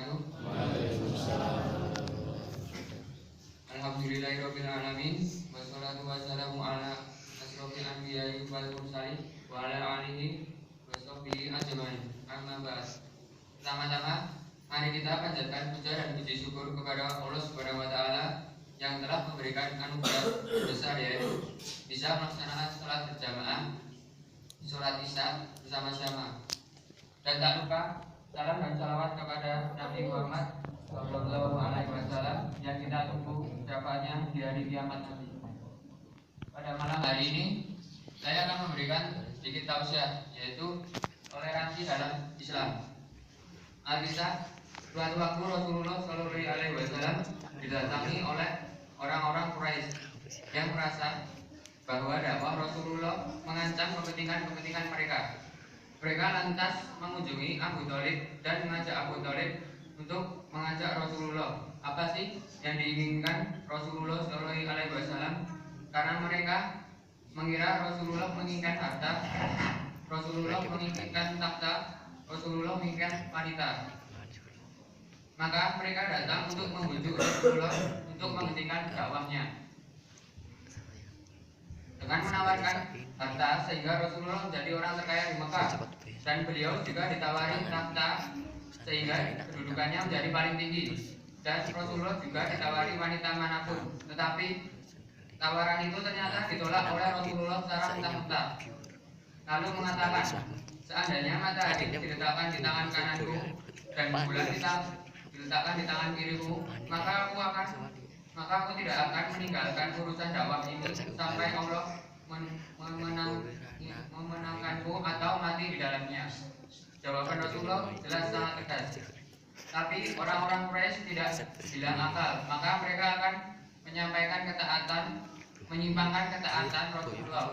wabarakatuh. Alhamdulillahirabbil alamin wassalatu wassalamu ala asrofil anbiya'i wal mursalin wa ala alihi washabbihi ajmain. Amma ba'd. Pertama-tama mari kita panjatkan puja dan puji syukur kepada Allah Subhanahu wa taala yang telah memberikan anugerah besar, yaitu bisa melaksanakan salat berjamaah sholat Isya bersama-sama. Dan tak lupa salam dan salawat kepada Nabi Muhammad Sallallahu Alaihi Wasallam yang kita tunggu syafaatnya di hari kiamat nanti. Pada malam hari ini saya akan memberikan sedikit tausiah, yaitu toleransi dalam Islam. Alkisah, suatu waktu Rasulullah Sallallahu Alaihi Wasallam didatangi oleh orang-orang Quraisy yang merasa bahwa dakwah Rasulullah mengancam kepentingan mereka. Mereka lantas mengunjungi Abu Thalib dan mengajak Abu Thalib untuk mengajak Rasulullah. Apa sih yang diinginkan Rasulullah Sallallahu Alaihi Wasallam? Karena mereka mengira Rasulullah menginginkan harta, Rasulullah menginginkan takhta, Rasulullah menginginkan wanita. Maka mereka datang untuk membujuk Rasulullah untuk menghentikan dakwahnya dengan menawarkan harta, sehingga Rasulullah menjadi orang terkaya di Mekah, dan beliau juga ditawari takhta sehingga kedudukannya menjadi paling tinggi, dan Rasulullah juga ditawari wanita manapun. Tetapi tawaran itu ternyata ditolak oleh Rasulullah secara mentah-mentah, lalu mengatakan, seandainya matahari diletakkan di tangan kananku dan bulan diletakkan di tangan kiriku, maka aku tidak akan meninggalkan urusan dakwah ini sampai Allah memenangkanku atau mati di dalamnya. Jawaban Rasulullah jelas sangat tegas. Tapi orang-orang Quraisy tidak bilang akal, maka mereka akan menyampaikan ketaatan, menyimpangkan ketaatan Rasulullah.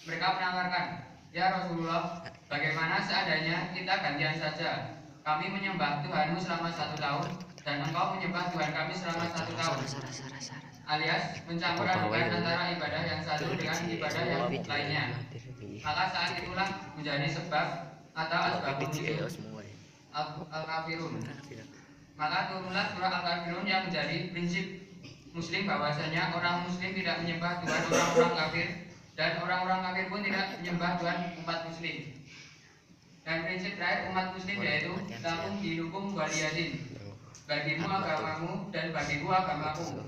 Mereka menawarkan, ya Rasulullah, bagaimana seandainya kita gantian saja? Kami menyembah Tuhanmu selama 1 tahun, dan engkau menyembah Tuhan kami selama 1 tahun, alias mencampur adukan antara ibadah yang satu dengan ibadah yang lainnya. Maka saat itulah menjadi sebab atau asbabun nuzul Al-Kafirun. Maka turunlah surah Al-Kafirun yang menjadi prinsip Muslim, bahwasanya orang Muslim tidak menyembah Tuhan orang-orang kafir, dan orang-orang kafir pun tidak menyembah Tuhan umat Muslim. Dan prinsip terakhir umat Muslim yaitu lakum dinukum waliyadin, bagimu agamamu dan bagiku agamaku.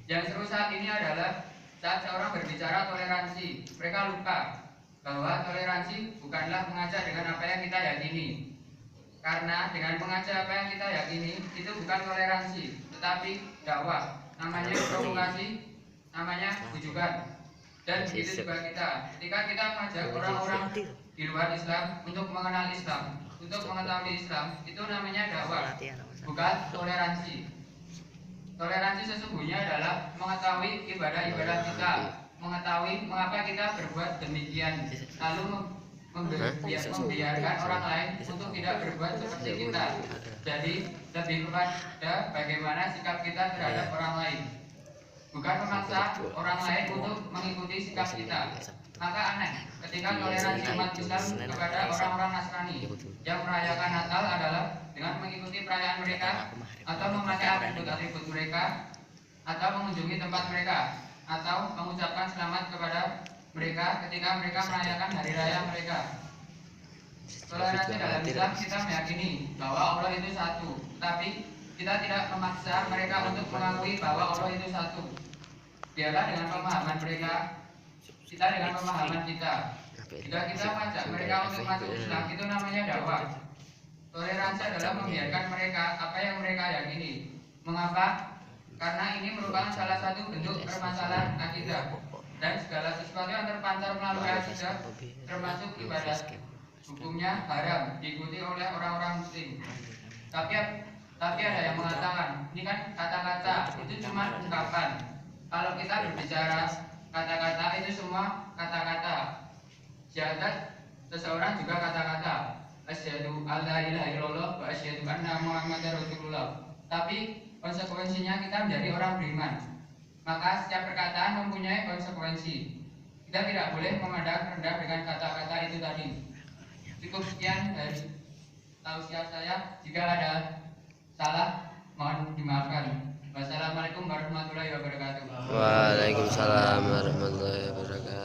Yang seru saat ini adalah saat seorang berbicara toleransi, mereka lupa bahwa toleransi bukanlah mengajak dengan apa yang kita yakini. Karena dengan mengajak apa yang kita yakini itu bukan toleransi, tetapi dakwah. Namanya provokasi, namanya bujukan. Dan begitu juga kita, ketika kita mengajak orang-orang di luar Islam untuk mengenal Islam, untuk mengetahui Islam, itu namanya dakwah, bukan toleransi. Toleransi sesungguhnya adalah mengetahui ibadah-ibadah kita, mengetahui mengapa kita berbuat demikian, lalu membiarkan orang lain untuk tidak berbuat seperti kita. Jadi lebih kepada bagaimana sikap kita terhadap orang lain, bukan memaksa orang lain untuk mengikuti sikap kita. Maka aneh ketika toleransi umat Islam kepada orang-orang Nasrani yang merayakan Natal adalah dengan mengikuti perayaan mereka, atau memakai atribut-atribut mereka, atau mengunjungi tempat mereka, atau mengucapkan selamat kepada mereka ketika mereka merayakan hari raya mereka. Toleransi dalam Islam kita meyakini bahwa Allah itu satu, tapi kita tidak memaksa mereka untuk mengakui bahwa Allah itu satu. Biarlah dengan pemahaman mereka, kita dengan pemahaman kita. Jika kita mengajak mereka untuk masuk Islam, itu namanya dakwah. Toleransi adalah membiarkan mereka apa yang mereka yakini. Mengapa? Karena ini merupakan salah satu bentuk permasalahan akidah, dan segala sesuatu yang terpancar melalui akidah, termasuk ibadah, hukumnya haram diikuti oleh orang-orang Muslim. Tapi ada yang mengatakan, ini kan kata-kata, itu cuma ungkapan. Kalau kita berbicara kata-kata, itu semua kata-kata. Syahadat seseorang juga kata-kata. Asyhadu alla ilaha illallah wa asyhadu anna Muhammadar Rasulullah. Tapi konsekuensinya kita menjadi orang beriman. Maka setiap perkataan mempunyai konsekuensi. Kita tidak boleh memandang rendah dengan kata-kata itu tadi. Cukup sekian dari tausiah saya. Jika ada salah mohon dimaafkan. Wassalamualaikum warahmatullahi wabarakatuh. Waalaikumsalam warahmatullahi wabarakatuh.